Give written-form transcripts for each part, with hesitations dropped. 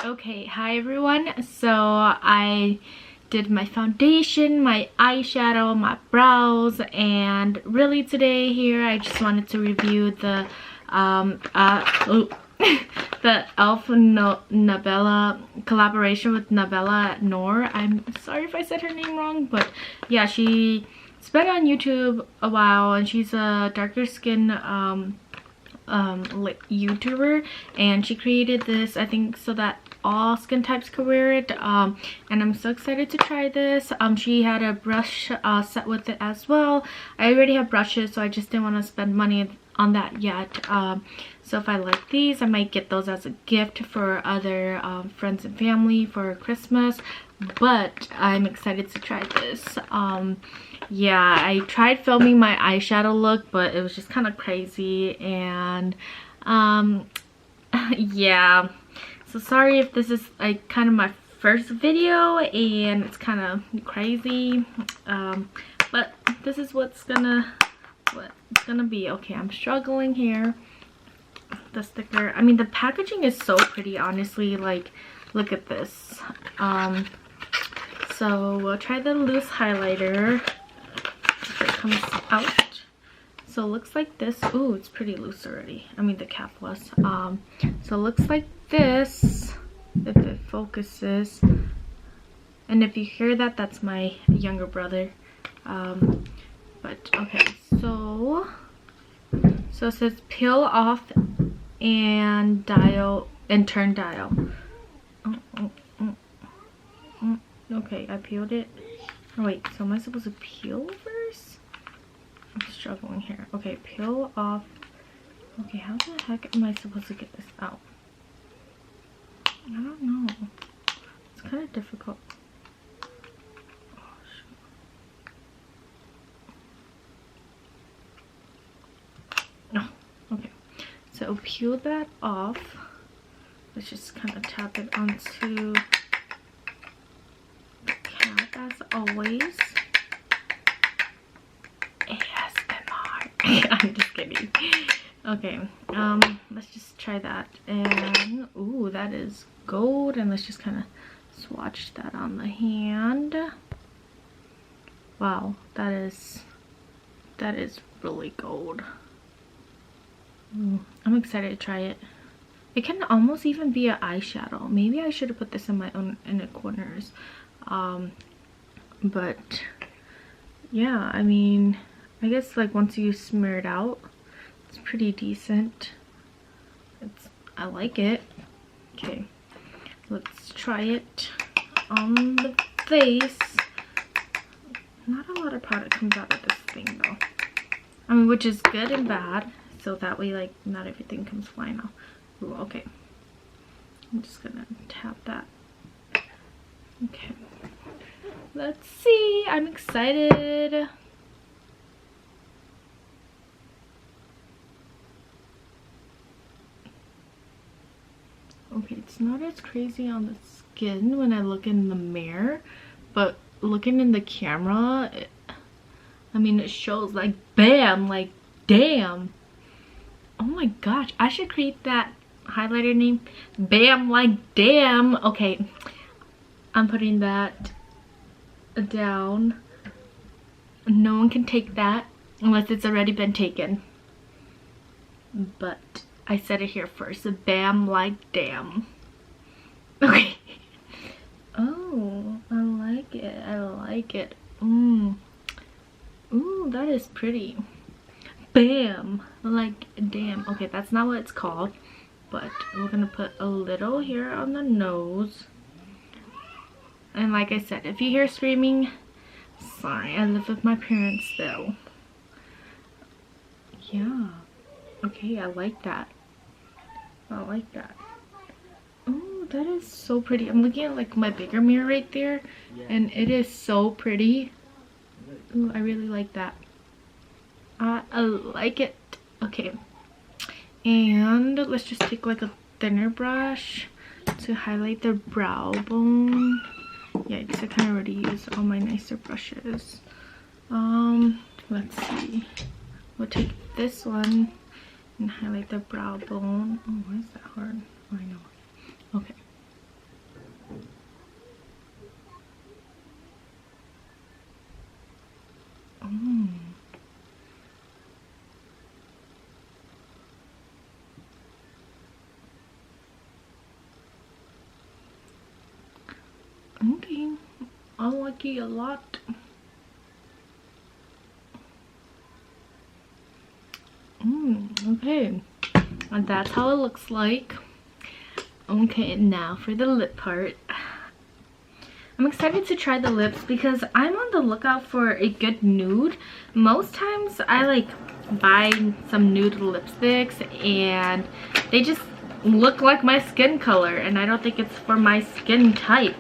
Okay, hi everyone. So I did my foundation, my eyeshadow, my brows, and really today here I just wanted to review the the E.L.F. Nabela collaboration with NABELA NOOR. I'm sorry if I said her name wrong, but yeah, she's been on YouTube a while and she's a darker skin YouTuber, and she created this, I think, so that all skin types could wear it, and I'm so excited to try this. She had a brush set with it as well. I already have brushes, so I just didn't want to spend money on that yet. So if I like these, I might get those as a gift for other friends and family for Christmas, but I'm excited to try this. Yeah, I tried filming my eyeshadow look, but it was just kind of crazy, and yeah, so sorry if this is like kind of my first video and it's kind of crazy, but this is what it's gonna be. Okay, I'm struggling here. The sticker, I mean, the packaging is so pretty, honestly. Like, look at this. So we'll try the loose highlighter if it comes out. So it looks like this. Ooh, it's pretty loose already. I mean, the cap was. So it looks like this, if it focuses. And if you hear that, that's my younger brother. But okay, so it says peel off and dial and turn dial. Okay, I peeled it. Oh wait, so am I supposed to peel first? I'm struggling here. Okay, peel off. Okay, how the heck am I supposed to get this out? I don't know. It's kind of difficult. Oh, okay. So peel that off. Let's just kind of tap it onto the cap as always. ASMR. I'm just kidding. Okay, let's just try that. And ooh, that is gold. And let's just kind of swatch that on the hand. Wow, that is really gold. I'm excited to try it. It can almost even be an eyeshadow. Maybe I should have put this in my own inner corners. But yeah, I mean, I guess like once you smear it out, it's pretty decent. I like it. Okay, let's try it on the face. Not a lot of product comes out of this thing though. I mean, which is good and bad. So that way, like, not everything comes flying off. Ooh, okay. I'm just gonna tap that. Okay. Let's see. I'm excited. Okay, it's not as crazy on the skin when I look in the mirror, but looking in the camera, I mean, it shows like bam, like damn. Oh my gosh, I should create that highlighter name, bam like damn. Okay, I'm putting that down. No one can take that unless it's already been taken, but I said it here first. Bam like damn. Okay. Oh, I like it. I like it. Ooh, that is pretty. Bam like damn. Okay, that's not what it's called, but we're gonna put a little here on the nose. And like I said, if you hear screaming, sorry, I live with my parents though. Yeah, okay, I like that. I like that. Oh, that is so pretty. I'm looking at like my bigger mirror right there, and it is so pretty. Ooh, I really like that. I like it. Okay, and let's just take like a thinner brush to highlight the brow bone. Yeah, because I kind of already used all my nicer brushes. Let's see. We'll take this one and highlight the brow bone. Oh, why is that hard? Oh, I know. Okay. Okay, I like it a lot. Okay, and that's how it looks like. Okay, now for the lip part. I'm excited to try the lips because I'm on the lookout for a good nude. Most times I like buy some nude lipsticks and they just look like my skin color, and I don't think it's for my skin type.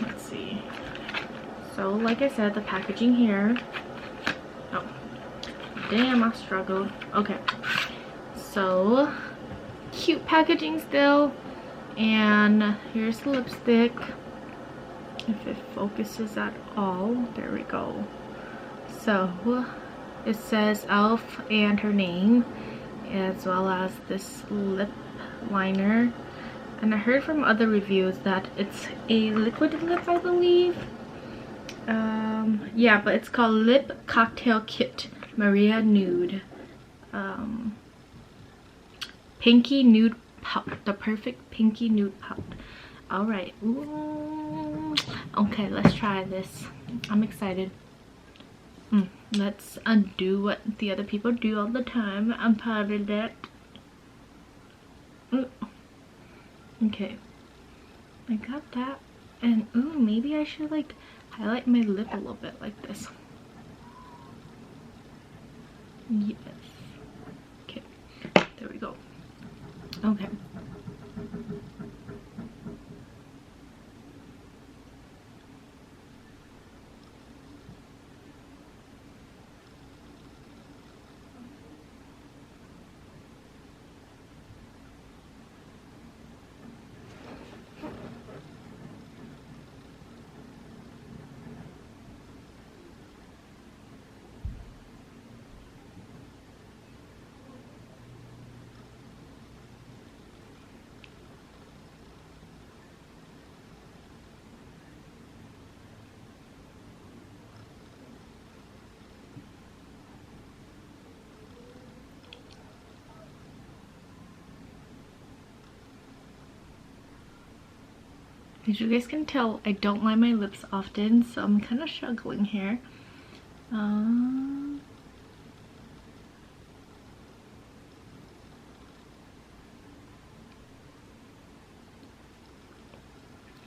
Let's see. So like I said, the packaging here. Oh, damn, I struggled. Okay, so cute packaging still, and here's the lipstick. If it focuses at all, there we go. So it says E.L.F and her name, as well as this lip liner. And I heard from other reviews that it's a liquid lip, I believe. Yeah, but it's called Lip Cocktail Kit Maria Nude. Pinky nude pout, the perfect pinky nude pout. All right. Ooh. Okay, let's try this. I'm excited. Let's undo what the other people do all the time. I'm proud of that. Ooh. Okay, I got that. And ooh, maybe I should like highlight my lip a little bit like this. Yes. Okay, there we go. Okay. As you guys can tell, I don't line my lips often, so I'm kind of struggling here.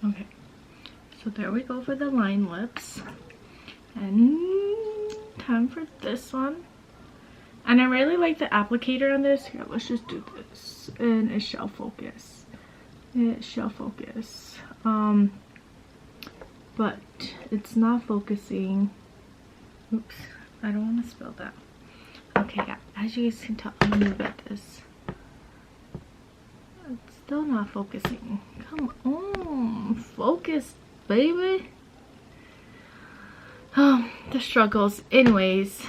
Okay, so there we go for the line lips. And time for this one. And I really like the applicator on this. Here, let's just do this. And it shall focus. It shall focus. But it's not focusing. Oops, I don't want to spill that. Okay, yeah, as you guys can tell, I'm new at this. It's still not focusing. Come on, focus, baby. Oh, the struggles. Anyways,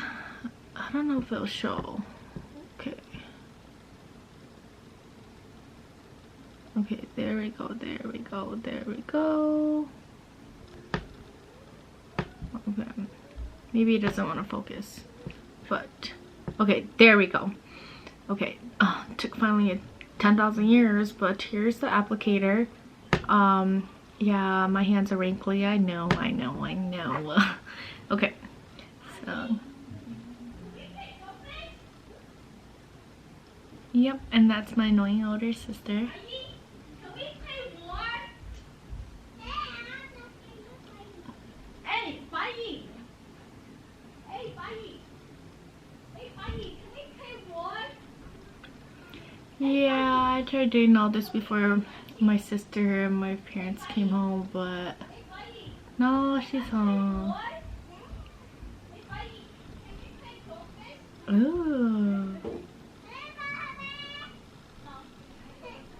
I don't know if it'll show. Okay. Okay, there we go, there we go, there we go. Okay. Maybe it doesn't want to focus. But, okay, there we go. Okay, it took finally 10,000 years, but here's the applicator. Yeah, my hands are wrinkly. I know. Okay, so. Yep, and that's my annoying older sister. Yeah, I tried doing all this before my sister and my parents came home, but no, she's home. Ooh.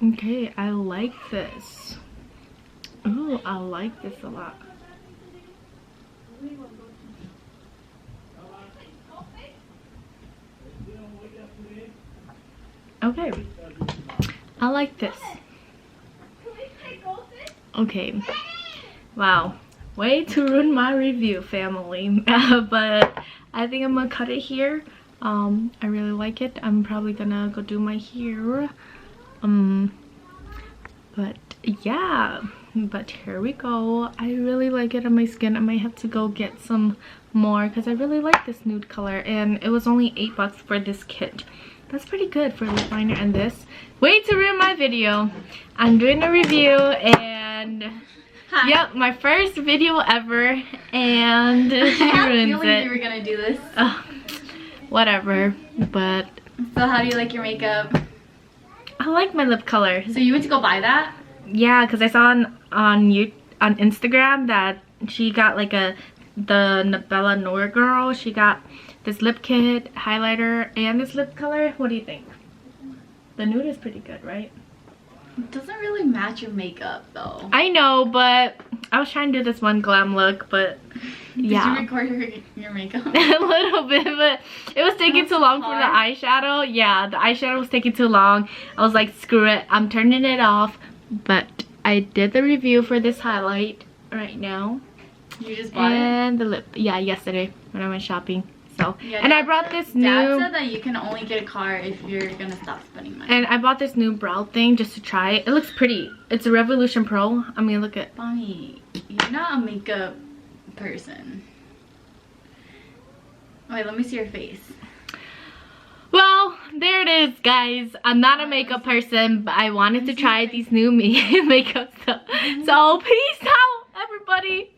Okay, I like this. Ooh, I like this a lot. Okay, I like this. Okay, wow, way to ruin my review, family. But I think I'm gonna cut it here. I really like it. I'm probably gonna go do my hair. But yeah, but here we go. I really like it on my skin. I might have to go get some more because I really like this nude color, and it was only $8 for this kit. That's pretty good for a lip liner. And this, wait to ruin my video. I'm doing a review, and yep, my first video ever, and she ruins it. You were gonna do this. Whatever. But so how do you like your makeup? I like my lip color. So you went to go buy that? Yeah, because I saw on Instagram that she got like the NABELA NOOR girl. She got this lip kit, highlighter, and this lip color. What do you think? The nude is pretty good, right? It doesn't really match your makeup though. I know, but I was trying to do this one glam look, but yeah. Did you record your makeup? A little bit, but it was taking too long for the eyeshadow. Yeah, the eyeshadow was taking too long. I was like, screw it, I'm turning it off. But I did the review for this highlight right now. You just bought it? And the lip, yeah, yesterday when I went shopping. So, yeah, and I brought this new. Dad said that you can only get a card if you're gonna stop spending money. And I bought this new brow thing just to try it. It looks pretty. It's a Revolution Pro. I mean, look at. Mommy, you're not a makeup person. Wait, let me see your face. Well, there it is, guys. I'm not a makeup person, but I wanted to try these new makeup stuff. So, peace out, everybody.